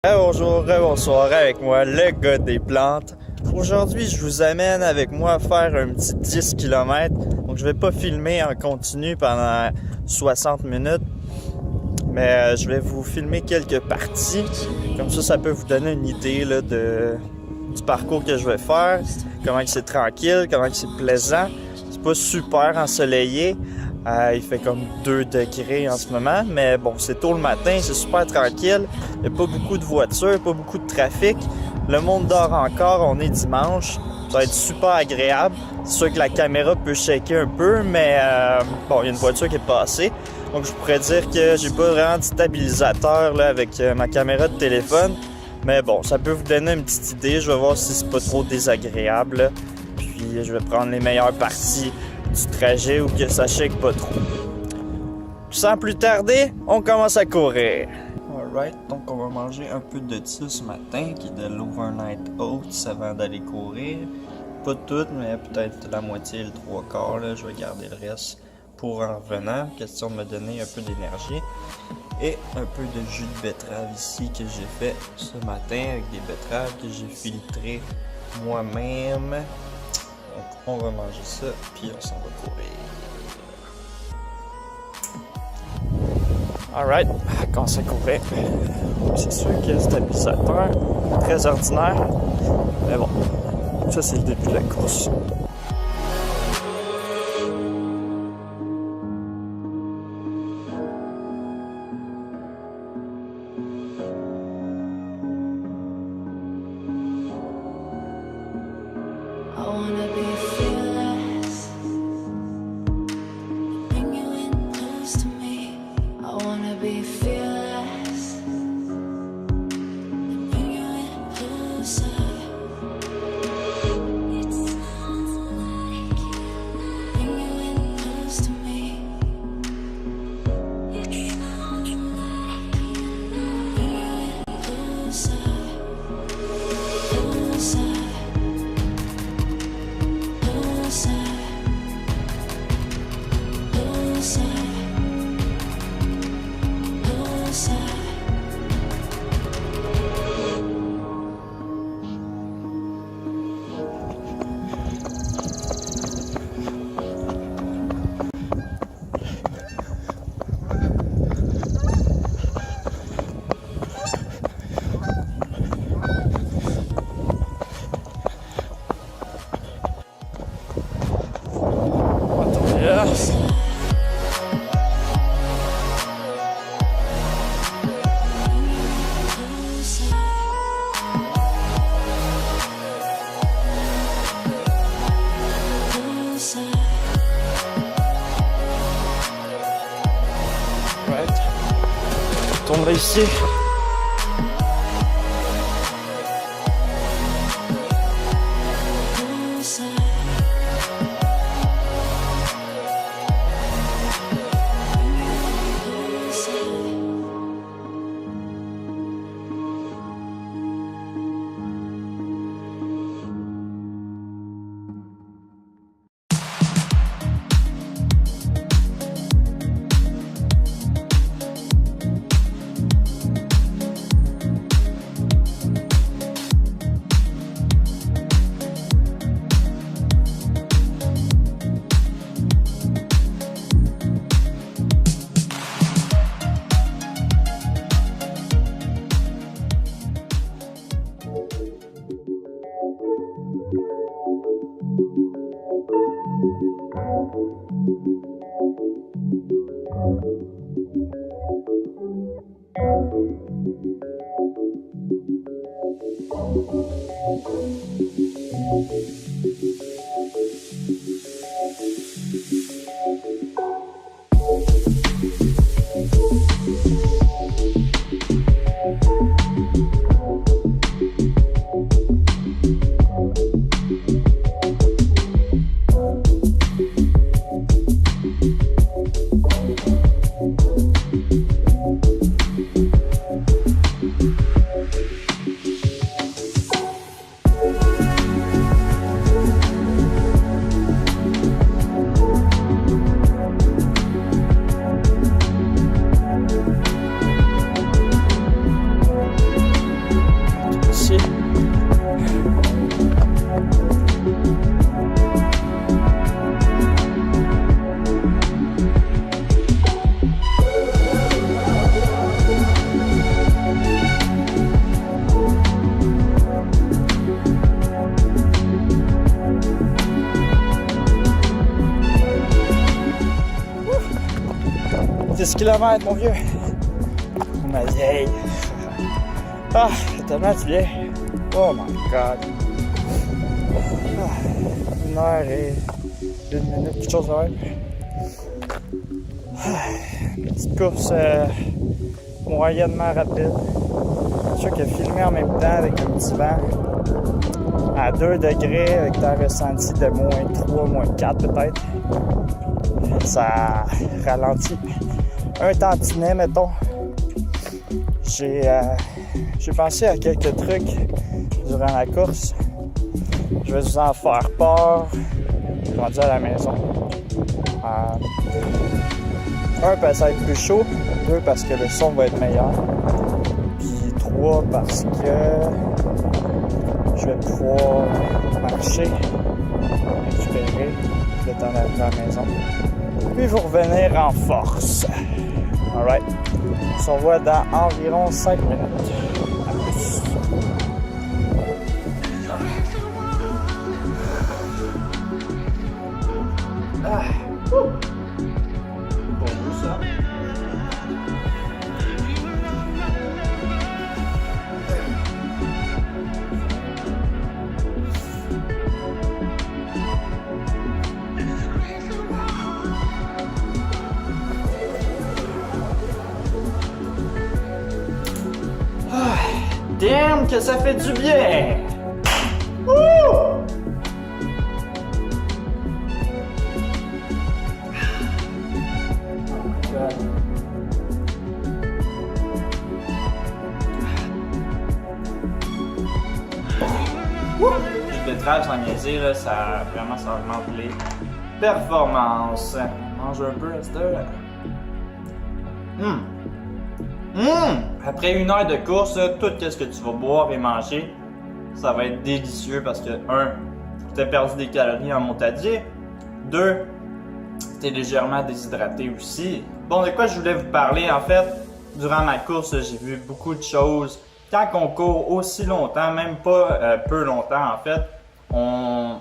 Bonjour, bonsoir, avec moi, le gars des plantes. Aujourd'hui, je vous amène avec moi faire un petit 10 km. Donc, je vais pas filmer en continu pendant 60 minutes, mais je vais vous filmer quelques parties. Comme ça peut vous donner une idée là, du parcours que je vais faire, comment c'est tranquille, comment c'est plaisant. C'est pas super ensoleillé. Il fait comme 2 degrés en ce moment, mais bon, c'est tôt le matin, c'est super tranquille. Il n'y a pas beaucoup de voitures, pas beaucoup de trafic. Le monde dort encore, on est dimanche. Ça va être super agréable. C'est sûr que la caméra peut shaker un peu, mais bon, il y a une voiture qui est passée. Donc je pourrais dire que j'ai pas vraiment de stabilisateur là, avec ma caméra de téléphone. Mais bon, ça peut vous donner une petite idée. Je vais voir si c'est pas trop désagréable. Là. Puis je vais prendre les meilleures parties du trajet ou que ça shake pas trop. Sans plus tarder, on commence à courir. Alright, donc on va manger un peu de ça ce matin, qui est de l'overnight oats avant d'aller courir. Pas tout, mais peut-être la moitié, le 3/4. Là. Je vais garder le reste pour en revenant. Question de me donner un peu d'énergie. Et un peu de jus de betterave ici que j'ai fait ce matin avec des betteraves que j'ai filtrées moi-même. Donc on va manger ça, puis on s'en va courir. Alright, quand ça courait, c'est sûr qu'il y a un stabilisateur très ordinaire, mais bon, ça c'est le début de la course. On tombe ici. 10 km, mon vieux. Ma vieille. Ah, tellement tu viens. Oh my god. Ah, 1h01 quelque chose de même. Une petite course moyennement rapide. Je sais que filmer en même temps avec un petit vent à 2 degrés avec un ressenti de -3, -4 peut-être. Ça ralentit un tantinet, mettons. J'ai pensé à quelques trucs durant la course. Je vais vous en faire part rendu à la maison. Un, parce que ça va être plus chaud. 2, parce que le son va être meilleur. Puis 3, parce que je vais pouvoir marcher, récupérer le temps d'arriver à la maison. Puis vous revenir en force. Alright. On se revoit dans environ 5 minutes. À plus. Ah. Pour vous, ça. Damn, que ça fait du bien! Wouh! Le betterave sans niaiser, là, ça augmente les performances. Mange un peu à cette heure. Après 1 heure de course, là, tout ce que tu vas boire et manger, ça va être délicieux parce que 1, tu as perdu des calories en montadier. 2, tu es légèrement déshydraté aussi. Bon, de quoi je voulais vous parler, en fait, durant ma course, j'ai vu beaucoup de choses. Quand on court aussi longtemps, même pas peu longtemps en fait, on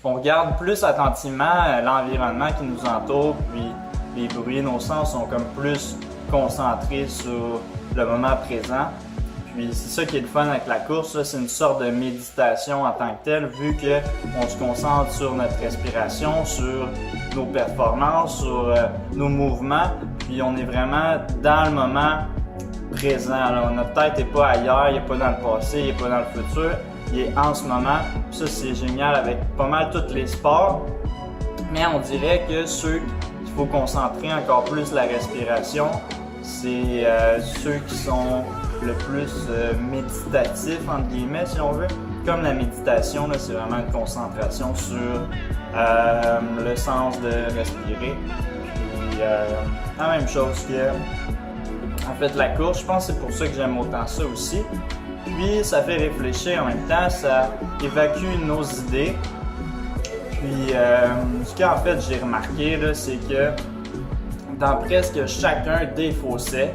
regarde plus attentivement l'environnement qui nous entoure, puis les bruits, nos sens sont comme plus concentrés sur le moment présent. Puis c'est ça qui est le fun avec la course, c'est une sorte de méditation en tant que telle, vu qu'on se concentre sur notre respiration, sur nos performances, sur nos mouvements, puis on est vraiment dans le moment présent. Alors, notre tête n'est pas ailleurs, il n'est pas dans le passé, il n'est pas dans le futur, il est en ce moment. Puis ça, c'est génial avec pas mal tous les sports. Mais on dirait que ceux qu'il faut concentrer encore plus la respiration, c'est ceux qui sont le plus méditatifs, entre guillemets, si on veut. Comme la méditation, là, c'est vraiment une concentration sur le sens de respirer. Puis la même chose que en fait la course, je pense que c'est pour ça que j'aime autant ça aussi. Puis ça fait réfléchir en même temps, ça évacue nos idées. Puis ce qu'en fait j'ai remarqué là, c'est que dans presque chacun des fossés,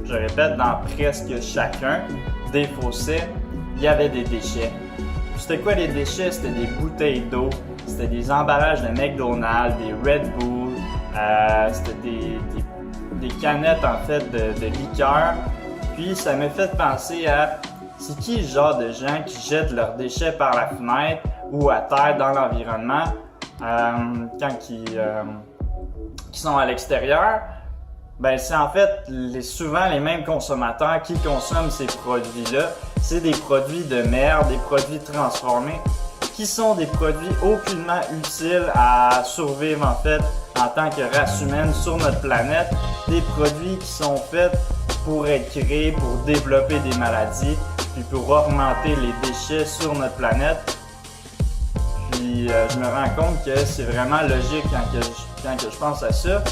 je répète, dans presque chacun des fossés, il y avait des déchets. C'était quoi les déchets? C'était des bouteilles d'eau, c'était des emballages de McDonald's, des Red Bull, c'était des canettes en fait de liqueur. Puis ça m'a fait penser à c'est qui le genre de gens qui jettent leurs déchets par la fenêtre ou à terre dans l'environnement quand ils sont à l'extérieur. Ben c'est en fait souvent les mêmes consommateurs qui consomment ces produits-là. C'est des produits de merde, des produits transformés, qui sont des produits aucunement utiles à survivre en fait en tant que race humaine sur notre planète. Des produits qui sont faits pour être créés, pour développer des maladies, puis pour augmenter les déchets sur notre planète. Puis je me rends compte que c'est vraiment logique quand je pense à ça.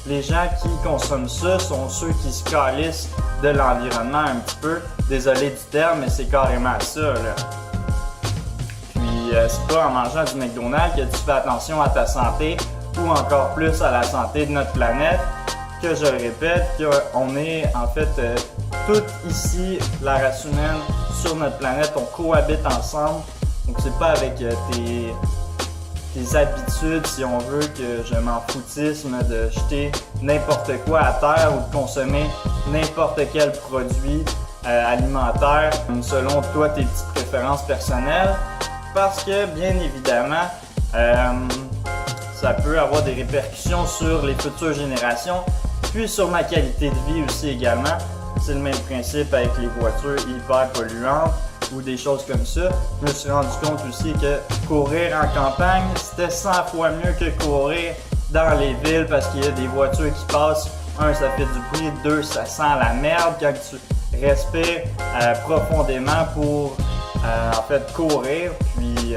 Les gens qui consomment ça sont ceux qui se calissent de l'environnement un petit peu. Désolé du terme, mais c'est carrément ça, là. Puis c'est pas en mangeant du McDonald's que tu fais attention à ta santé ou encore plus à la santé de notre planète. Que je le répète, qu'on est en fait toutes ici, la race humaine, sur notre planète, on cohabite ensemble. Donc c'est pas avec tes habitudes, si on veut, que je m'en foutisme de jeter n'importe quoi à terre ou de consommer n'importe quel produit alimentaire selon toi tes petites préférences personnelles, parce que bien évidemment ça peut avoir des répercussions sur les futures générations, puis sur ma qualité de vie aussi également. C'est le même principe avec les voitures hyper polluantes ou des choses comme ça. Je me suis rendu compte aussi que courir en campagne, c'était 100 fois mieux que courir dans les villes parce qu'il y a des voitures qui passent. Un, ça fait du bruit. Deux, ça sent la merde quand tu respires profondément pour en fait courir. Puis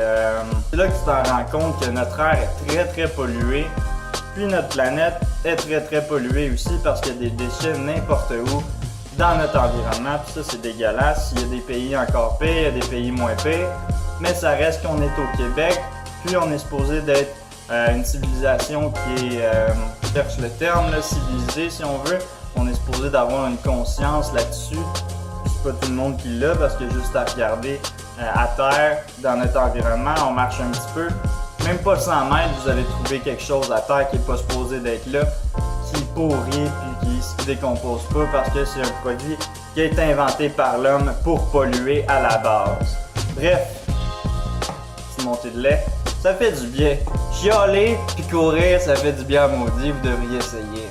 c'est là que tu t'en rends compte que notre air est très très pollué. Puis notre planète est très très polluée aussi parce qu'il y a des déchets n'importe où dans notre environnement, puis ça c'est dégueulasse. Il y a des pays encore pires, il y a des pays moins pires, mais ça reste qu'on est au Québec, puis on est supposé d'être une civilisation qui est, je cherche le terme, là, civilisée si on veut. On est supposé d'avoir une conscience là-dessus. C'est pas tout le monde qui l'a parce que juste à regarder à terre, dans notre environnement, on marche un petit peu. Même pas 100 mètres, vous allez trouver quelque chose à terre qui n'est pas supposé d'être là, qui pourrit puis qui se décompose pas parce que c'est un produit qui a été inventé par l'homme pour polluer à la base. Bref, petite montée de lait, ça fait du bien. Chialer puis courir, ça fait du bien à maudit, vous devriez essayer.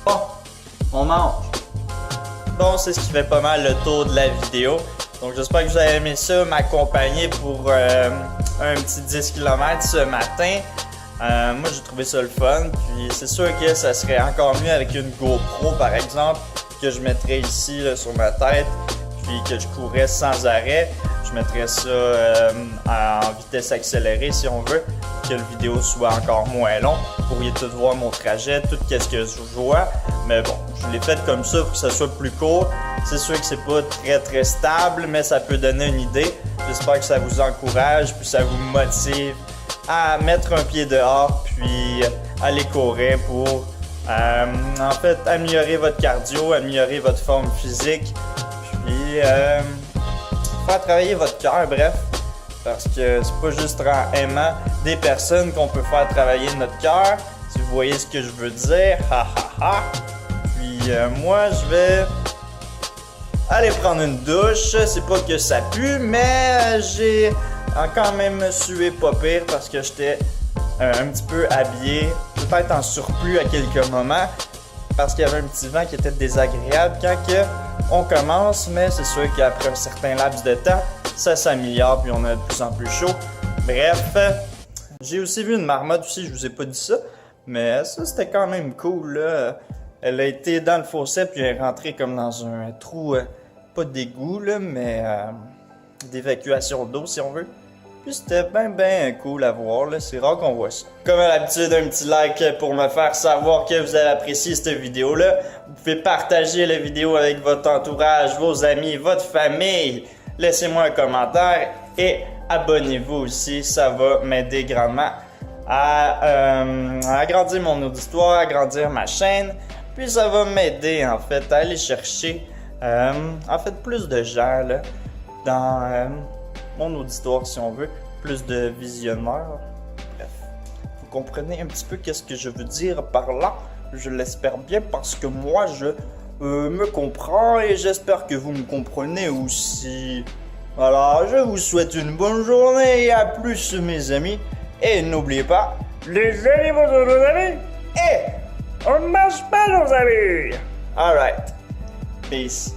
Bon, on mange. Bon, c'est ce qui fait pas mal le tour de la vidéo. Donc j'espère que vous avez aimé ça, m'accompagner pour un petit 10 km ce matin. Moi j'ai trouvé ça le fun, puis c'est sûr que ça serait encore mieux avec une GoPro par exemple, que je mettrais ici là, sur ma tête, puis que je courrais sans arrêt. Je mettrais ça en vitesse accélérée si on veut, que la vidéo soit encore moins longue. Vous pourriez tout voir mon trajet, tout ce que je vois, mais bon, je l'ai fait comme ça pour que ça soit plus court. C'est sûr que c'est pas très très stable, mais ça peut donner une idée. J'espère que ça vous encourage, puis ça vous motive à mettre un pied dehors, puis aller courir pour en fait améliorer votre cardio, améliorer votre forme physique, puis faire travailler votre cœur, bref. Parce que c'est pas juste en aimant des personnes qu'on peut faire travailler notre cœur. Si vous voyez ce que je veux dire, ha ha ha. Puis moi je vais aller prendre une douche. C'est pas que ça pue, mais j'ai quand même sué pas pire parce que j'étais un petit peu habillé, peut-être en surplus à quelques moments, parce qu'il y avait un petit vent qui était désagréable quand on commence, mais c'est sûr qu'après un certain laps de temps, ça s'améliore puis on a de plus en plus chaud. Bref, j'ai aussi vu une marmotte aussi, je vous ai pas dit ça, mais ça c'était quand même cool là. Elle a été dans le fossé puis elle est rentrée comme dans un trou, pas d'égout là, mais d'évacuation d'eau si on veut. Puis c'était ben cool à voir là, c'est rare qu'on voit ça. Comme à l'habitude, un petit like pour me faire savoir que vous avez apprécié cette vidéo là. Vous pouvez partager la vidéo avec votre entourage, vos amis, votre famille. Laissez-moi un commentaire et abonnez-vous aussi, ça va m'aider grandement à agrandir mon auditoire, à agrandir ma chaîne. Puis ça va m'aider en fait à aller chercher en fait plus de gens là, dans mon auditoire si on veut, plus de visionneurs. Bref, vous comprenez un petit peu qu'est-ce que je veux dire par là. Je l'espère bien parce que moi je me comprends et j'espère que vous me comprenez aussi. Voilà, je vous souhaite une bonne journée et à plus mes amis. Et n'oubliez pas, les animaux sont nos amis et on ne mange pas nos amis. Alright, peace.